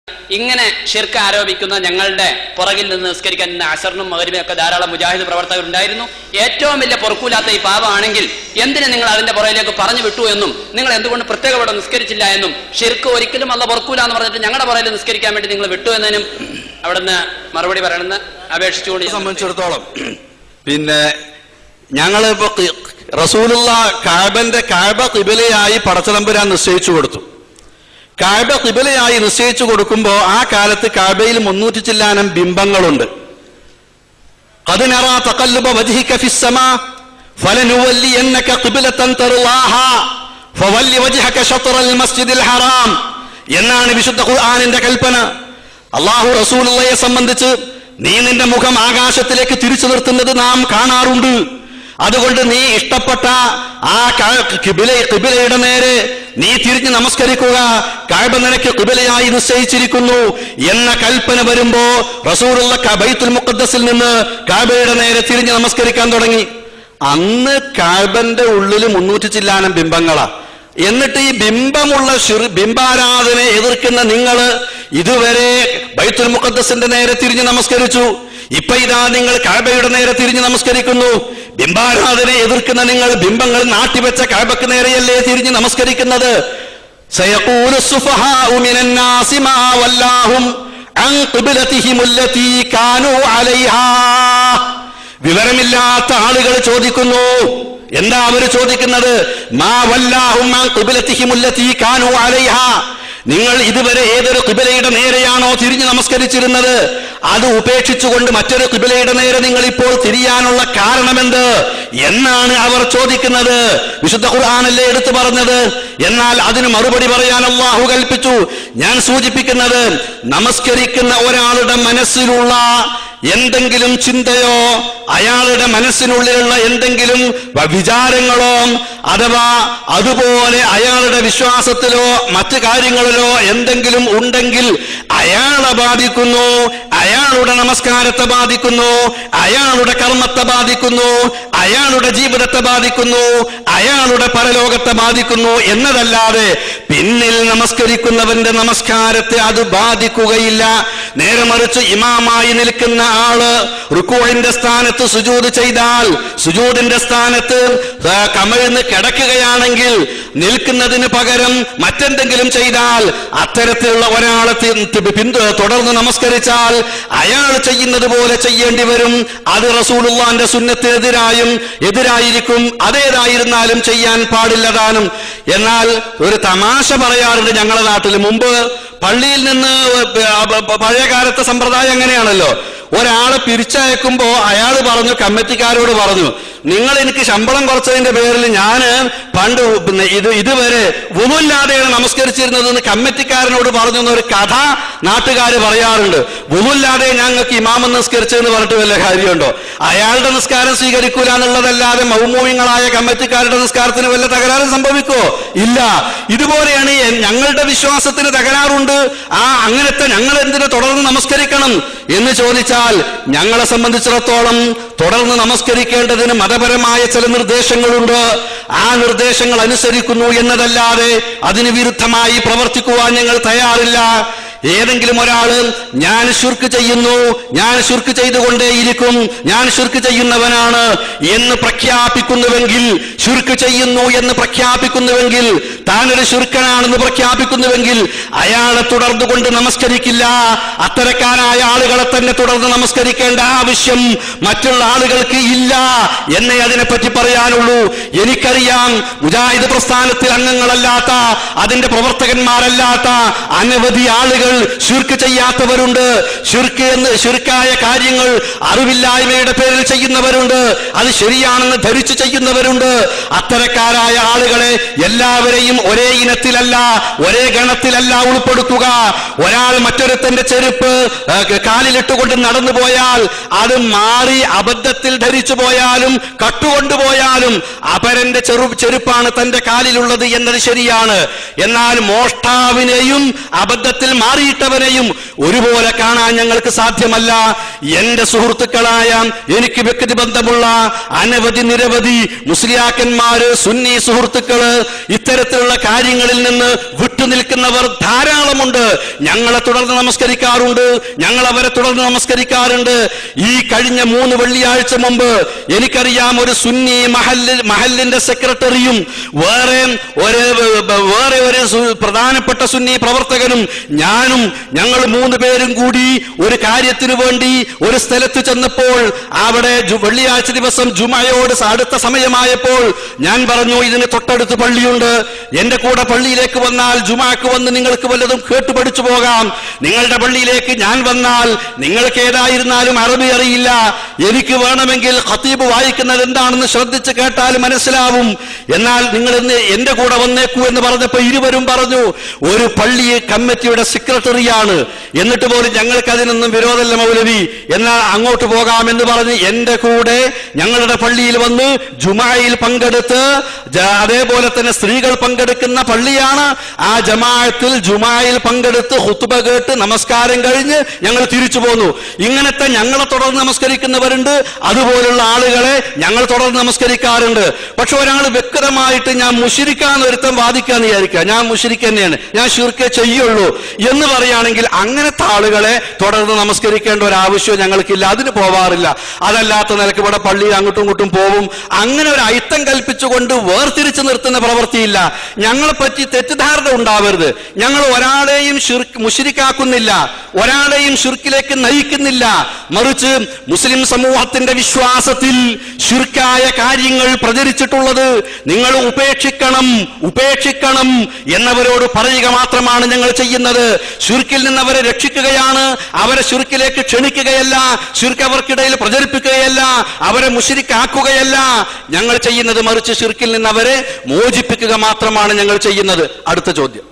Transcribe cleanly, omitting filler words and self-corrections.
ഇങ്ങനെ ഷിർക്ക് ആരോപിക്കുന്ന ഞങ്ങളുടെ പുറകിൽ നിന്ന് നിസ്കരിക്കാൻ അസറിനും മഗ്‌രിബിനും ഒക്കെ ധാരാളം മുജാഹിദ് പ്രവർത്തകരുണ്ടായിരുന്നു. ഏറ്റവും വലിയ പൊറുക്കൂലാത്ത ഈ പാപമാണെങ്കിൽ എന്തിന് നിങ്ങൾ അതിന്റെ പുറകിലേക്ക് പറഞ്ഞു വിട്ടു എന്നും നിങ്ങൾ എന്തുകൊണ്ട് പ്രത്യേകം ഇവിടെ നിസ്കരിച്ചില്ല എന്നും ഷിർക്ക് ഒരിക്കലും അല്ല പൊറുക്കൂല എന്ന് പറഞ്ഞിട്ട് ഞങ്ങളുടെ പുറകിൽ നിസ്കരിക്കാൻ വേണ്ടി നിങ്ങൾ വിട്ടു എന്നതിനും അവിടുന്ന് മറുപടി പറയണമെന്ന് അപേക്ഷിച്ചുകൊണ്ട് സംബന്ധിച്ചിടത്തോളം പിന്നെ ഞങ്ങള് ഇപ്പൊ റസൂലുള്ള കഅബ ഖിബലയായി പടച്ചതമ്പുരാൻ നിശ്ചയിച്ചു കൊടുത്തു. കഅബ ഖിബലയായി നിശ്ചയിച്ചു കൊടുക്കുമ്പോ ആ കാലത്ത് കഅബയിൽ 300 ചില്ലാനം ബിംബങ്ങളുണ്ട്. ഖദ് നറാ തഖല്ലുബ വജ്ഹിക ഫിസ്സമാ ഫലനുവല്ലിയന്നക ഖിബ്ലതൻ തർവാഹാ ഫവല്ലി വജ്ഹക ശത്റൽ മസ്ജിദിൽ ഹറാം എന്നാണ് വിശുദ്ധ ഖുർആനിന്റെ കൽപ്പന. അല്ലാഹു റസൂലുള്ളയെ സംബന്ധിച്ച് നീ നിന്റെ മുഖം ആകാശത്തിലേക്ക് തിരിച്ചു നിർത്തുന്നത് നാം കാണാറുണ്ട്. അതുകൊണ്ട് നീ ഇഷ്ടപ്പെട്ട ആ ഖിബലയുടെ നേരെ നീ തിരിഞ്ഞ് നമസ്കരിക്കുക, കഅബ നിനക്ക് ഖിബലയായി നിശ്ചയിച്ചിരിക്കുന്നു എന്ന കൽപ്പന വരുമ്പോ റസൂലുള്ള ബൈത്തുൽ മുഖദ്ദസിൽ നിന്ന് കഅബയുടെ നേരെ തിരിഞ്ഞ് നമസ്കരിക്കാൻ തുടങ്ങി. അന്ന് കഅബന്റെ ഉള്ളിൽ 300 ചില്ലാനം ബിംബങ്ങളാ. എന്നിട്ട് ഈ ബിംബാരാധനയെ എതിർക്കുന്ന നിങ്ങൾ ഇതുവരെ ബൈത്തുൽ മുഖദ്ദസിന്റെ നേരെ തിരിഞ്ഞ് നമസ്കരിച്ചു. ഇപ്പൊ ഇതാ നിങ്ങൾ കഅബയുടെ നേരെ തിരിഞ്ഞ് നമസ്കരിക്കുന്നു. ബിംബാരാധനയെ എതിർക്കുന്ന നിങ്ങൾ ബിംബങ്ങൾ നാട്ടിവെച്ച കഅബക്ക് നേരെയല്ലേ തിരിഞ്ഞ് നമസ്കരിക്കുന്നത്? സയഖൂലു സുഫഹാഉ മിനൻ നാസി മാ വല്ലാഹും അൻ ഖിബ്ലതിഹിം അല്ലതി കാനൂ അലൈഹാ. വിവരമില്ലാത്ത ആളുകൾ ചോദിക്കുന്നു. എന്താ അവര് ചോദിക്കുന്നത്? മാ വല്ലാഹും അൻ ഖിബ്ലതിഹിം അല്ലതി കാനൂ അലൈഹാ. നിങ്ങൾ ഇതുവരെ ഏതൊരു ഖിബലയുടെ നേരെയാണോ തിരിഞ്ഞ് നമസ്കരിച്ചിരുന്നത് അത് ഉപേക്ഷിച്ചുകൊണ്ട് മറ്റൊരു ഖിബലയുടെ നേരെ നിങ്ങൾ ഇപ്പോൾ തിരിയാനുള്ള കാരണമെന്ത് എന്നാണ് അവർ ചോദിക്കുന്നത്. വിശുദ്ധ ഖുർആനല്ലേ എടുത്തു പറഞ്ഞത്? എന്നാൽ അതിന് മറുപടി പറയാൻ അല്ലാഹു കൽപ്പിച്ചു. ഞാൻ സൂചിപ്പിക്കുന്നത് നമസ്കരിക്കുന്ന ഒരാളുടെ മനസ്സിലുള്ള എന്തെങ്കിലും ചിന്തയോ അയാളുടെ മനസ്സിനുള്ളിലുള്ള എന്തെങ്കിലും വിചാരങ്ങളോ അഥവാ അതുപോലെ അയാളുടെ വിശ്വാസത്തിലോ മറ്റു കാര്യങ്ങളിലോ എന്തെങ്കിലും ഉണ്ടെങ്കിൽ അയാളെ ബാധിക്കുന്നു, അയാളുടെ നമസ്കാരത്തെ ബാധിക്കുന്നു, അയാളുടെ കർമ്മത്തെ ബാധിക്കുന്നു, അയാളുടെ ജീവിതത്തെ ബാധിക്കുന്നു, അയാളുടെ പരലോകത്തെ ബാധിക്കുന്നു എന്നതല്ലാതെ പിന്നിൽ നമസ്കരിക്കുന്നവന്റെ നമസ്കാരത്തെ അത് ബാധിക്കുകയില്ല. നേരെ മറിച്ച് ഇമാമായി നിൽക്കുന്ന ആള് റുക്കൂഇന്റെ സ്ഥാനത്ത് സുജൂദ് ചെയ്താൽ സുജൂദിന്റെ സ്ഥാനത്ത് കമിഴ്ന്ന് കിടക്കുകയാണെങ്കിൽ നിൽക്കുന്നതിന് പകരം മറ്റെന്തെങ്കിലും ചെയ്താൽ അത്തരത്തിലുള്ള ഒരാളെ തുടർന്ന് നമസ്കരിച്ചാൽ അയാൾ ചെയ്യുന്നത് പോലെ ചെയ്യേണ്ടി വരും. അത് റസൂലുള്ളാഹിന്റെ സുന്നത്തിനെതിരായും എതിരായിരിക്കും. അതേതായിരുന്നാലും ചെയ്യാൻ പാടില്ലതാനും. എന്നാൽ ഒരു തമാശ പറയാറുണ്ട് ഞങ്ങളുടെ നാട്ടിൽ. മുമ്പ് പള്ളിയിൽ നിന്ന് പഴയ കാലത്തെ സമ്പ്രദായം എങ്ങനെയാണല്ലോ, ഒരാളെ പിരിച്ചയക്കുമ്പോ അയാൾ പറഞ്ഞു, കമ്മിറ്റിക്കാരോട് പറഞ്ഞു, നിങ്ങൾ എനിക്ക് ശമ്പളം കുറച്ചതിന്റെ പേരിൽ ഞാൻ പണ്ട് ഇതുവരെ വുളുവില്ലാതെയാണ് നമസ്കരിച്ചിരുന്നതെന്ന് കമ്മിറ്റിക്കാരനോട് പറഞ്ഞു എന്നൊരു കഥ നാട്ടുകാർ പറയാറുണ്ട്. വുളുവില്ലാതെ ഞങ്ങൾക്ക് ഇമാമം നിസ്കരിച്ചതെന്ന് പറഞ്ഞിട്ട് വല്ല കാര്യമുണ്ടോ? അയാളുടെ നിസ്കാരം സ്വീകരിക്കൂല എന്നുള്ളതല്ലാതെ മൗമൂമിങ്ങളായ കമ്മിറ്റിക്കാരുടെ നിസ്കാരത്തിന് വല്ല തകരാറും സംഭവിക്കോ? ഇല്ല. ഇതുപോലെയാണ് ഞങ്ങളുടെ വിശ്വാസത്തിന് തകരാറുണ്ട്. അങ്ങനത്തെ ഞങ്ങൾ എന്തിനു തുടർന്ന് നമസ്കരിക്കണം എന്ന് ചോദിച്ചാൽ ഞങ്ങളെ സംബന്ധിച്ചിടത്തോളം തുടർന്ന് നമസ്കരിക്കേണ്ടതിന് മതപരമായ ചില നിർദ്ദേശങ്ങളുണ്ട്. ആ നിർദ്ദേശങ്ങൾ അനുസരിക്കുന്നു എന്നതല്ലാതെ അതിന് വിരുദ്ധമായി പ്രവർത്തിക്കുവാൻ ഞങ്ങൾ തയ്യാറില്ല. ഏതെങ്കിലും ഒരാള് ഞാൻ ശിർക്ക് ചെയ്യുന്നു, ഞാൻ ശിർക്ക് ചെയ്തുകൊണ്ടേയിരിക്കും, ഞാൻ ശിർക്ക് ചെയ്യുന്നവനാണ് എന്ന് പ്രഖ്യാപിക്കുന്നുവെങ്കിൽ, ശിർക്ക് ചെയ്യുന്നു എന്ന് പ്രഖ്യാപിക്കുന്നുവെങ്കിൽ, താനൊരു ശിർക്കനാണെന്ന് പ്രഖ്യാപിക്കുന്നുവെങ്കിൽ അയാളെ തുടർന്നുകൊണ്ട് നമസ്കരിക്കില്ല. അത്തരക്കാരായ ആളുകളെ തന്നെ തുടർന്ന് നമസ്കരിക്കേണ്ട ആവശ്യം മറ്റുള്ള ആളുകൾക്ക് ഇല്ല എന്നേ അതിനെപ്പറ്റി പറയാനുള്ളൂ. എനിക്കറിയാം മുജാഹിദ് പ്രസ്ഥാനത്തിൽ അംഗങ്ങളല്ലാത്ത, അതിന്റെ പ്രവർത്തകന്മാരല്ലാത്ത അനവധി ആളുകൾ ശിർക്ക് ചെയ്യാത്തവരുണ്ട്. ശിർക്കായ കാര്യങ്ങൾ അറിവില്ലായ്മയുടെ പേരിൽ ചെയ്യുന്നവരുണ്ട്. അത് ശരിയാണെന്ന് ധരിച്ചു ചെയ്യുന്നവരുണ്ട്. അത്തരക്കാരായ ആളുകളെ എല്ലാവരെയും ഒരേ ഇനത്തിലല്ല, ഒരേ ഗണത്തിലല്ല ഉൾപ്പെടുത്തുക. ഒരാൾ മറ്റൊരുത്തന്റെ ചെരുപ്പ് കാലിലിട്ടുകൊണ്ട് നടന്നു പോയാൽ അത് മാറി അബദ്ധത്തിൽ ധരിച്ചു പോയാലും കട്ടുകൊണ്ടുപോയാലും അപരന്റെ ചെരുപ്പാണ് തന്റെ കാലിലുള്ളത് എന്നത് ശരിയാണ്. എന്നാൽ മോഷ്ടാവിനെയും അബദ്ധത്തിൽ മാറി മാറിയിട്ടവനെയും ഒരുപോലെ കാണാൻ ഞങ്ങൾക്ക് സാധ്യമല്ല. എന്റെ സുഹൃത്തുക്കളായ, എനിക്ക് വ്യക്തിബന്ധമുള്ള അനവധി നിരവധി മുസ്ലിയാക്കന്മാര്, സുന്നി സുഹൃത്തുക്കള് ഇത്തരത്തിലുള്ള കാര്യങ്ങളിൽ നിന്ന് വിട്ടുനിൽക്കുന്നവർ ധാരാളമുണ്ട്. ഞങ്ങളെ തുടർന്ന് നമസ്കരിക്കാറുണ്ട്, ഞങ്ങൾ അവരെ തുടർന്ന് നമസ്കരിക്കാറുണ്ട്. ഈ കഴിഞ്ഞ 3 വെള്ളിയാഴ്ച മുമ്പ് എനിക്കറിയാം, ഒരു സുന്നി മഹല്ലിന്റെ സെക്രട്ടറിയും വേറെ ഒരു പ്രധാനപ്പെട്ട സുന്നി പ്രവർത്തകനും ഞാനും, ഞങ്ങൾ 3 പേരും കൂടി ഒരു കാര്യത്തിനു വേണ്ടി ഒരു സ്ഥലത്ത് ചെന്നപ്പോൾ, അവിടെ വെള്ളിയാഴ്ച ദിവസം ജുമയോട് അടുത്ത സമയമായപ്പോൾ ഞാൻ പറഞ്ഞു, ഇതിന് തൊട്ടടുത്ത് പള്ളിയുണ്ട്, എന്റെ കൂടെ പള്ളിയിലേക്ക് വന്നാൽ ജുമാക്ക് വന്ന് നിങ്ങൾക്ക് വല്ലതും കേട്ടു പഠിച്ചു പോകാം. നിങ്ങളുടെ പള്ളിയിലേക്ക് ഞാൻ വന്നാൽ നിങ്ങൾക്ക് ഏതായിരുന്നാലും അറബി അറിയില്ല, എനിക്ക് വേണമെങ്കിൽ ഖതീബ് വായിക്കുന്നത് എന്താണെന്ന് ശ്രദ്ധിച്ച് കേട്ടാൽ മനസ്സിലാവും. എന്നാൽ നിങ്ങൾ എന്റെ കൂടെ വന്നേക്കൂ എന്ന് പറഞ്ഞപ്പോൾ ഇരുവരും പറഞ്ഞു, ഒരു പള്ളി കമ്മിറ്റിയുടെ സെക്രട്ടറിയാണ്, എന്നിട്ട് പോലും ഞങ്ങൾക്ക് അതിനൊന്നും വിരോധമല്ല മൗലവി, എന്നാൽ അങ്ങോട്ട് പോകാമെന്ന് പറഞ്ഞ് എന്റെ കൂടെ ഞങ്ങളുടെ പള്ളിയിൽ വന്ന് ജുമായിൽ പങ്കെടുത്ത്, അതേപോലെ തന്നെ സ്ത്രീകൾ പങ്കെടുക്കുന്ന പള്ളിയാണ്, ആ ജമാഅത്തിൽ ജുമായിൽ പങ്കെടുത്ത് ഖുത്ബ കേട്ട് നമസ്കാരം കഴിഞ്ഞ് ഞങ്ങൾ തിരിച്ചു പോന്നു. ഇങ്ങനത്തെ ഞങ്ങളെ തുടർന്ന് നമസ്കരിക്കുന്നവരുണ്ട്, അതുപോലുള്ള ആളുകളെ ഞങ്ങൾ തുടർന്ന് നമസ്കരിക്കാറുണ്ട്. പക്ഷെ ഒരാൾ വ്യക്തമായിട്ട് ഞാൻ മുശ്രിക്കാന്ന് ഒരുത്തം വാദിക്കാന്ന് വിചാരിക്കുക, ഞാൻ മുശ്രിക്ക് തന്നെയാണ്, ഞാൻ ശിർക്കേ ചെയ്യുള്ളൂ എന്ന് പറയുകയാണെങ്കിൽ അങ്ങനത്തെ ആളുകളെ തുടർന്ന് നമസ്കരിക്കേണ്ട ഒരു ആവശ്യം ഞങ്ങൾക്കില്ല, അതിന് പോവാറില്ല. അതല്ലാത്ത നിലക്ക് ഇവിടെ പള്ളിയിൽ അങ്ങോട്ടും ഇങ്ങോട്ടും പോവും. അങ്ങനെ ഒരു അയിത്തം കൽപ്പിച്ചുകൊണ്ട് വേർതിരിച്ചു നിർത്തുന്ന പ്രവൃത്തിയില്ല. ഞങ്ങളെ പറ്റി തെറ്റിദ്ധാരണ ഉണ്ടാവരുത്. ഞങ്ങൾ ഒരാളെയും മുശ്രിക്കാക്കുന്നില്ല, ഒരാളെയും ശിർക്കിലേക്ക് നയിക്കുന്നില്ല. മറിച്ച് മുസ്ലിം സമൂഹത്തിന്റെ വിശ്വാസത്തിൽ ശിർക്കായ കാര്യങ്ങൾ പ്രചരിച്ചിട്ടുള്ളത് നിങ്ങൾ ഉപേക്ഷിക്കണം എന്നവരോട് പറയുക മാത്രമാണ് ഞങ്ങൾ ചെയ്യുന്നത്. ശിർക്കിൽ നിന്ന് അവരെ രക്ഷിക്കുകയാണ്, അവരെ ശിർക്കിലേക്ക് ക്ഷണിക്കുകയല്ല, ശിർക്ക് അവർക്കിടയിൽ പ്രചരിപ്പിക്കുകയല്ല, അവരെ മുശ്രിക്കാക്കുകയല്ല ഞങ്ങൾ ചെയ്യുന്നത്. മറിച്ച് ശിർക്കിൽ നിന്ന് അവരെ മോചിപ്പിക്കുക മാത്രമാണ് ഞങ്ങൾ ചെയ്യുന്നത്. അടുത്ത ചോദ്യം.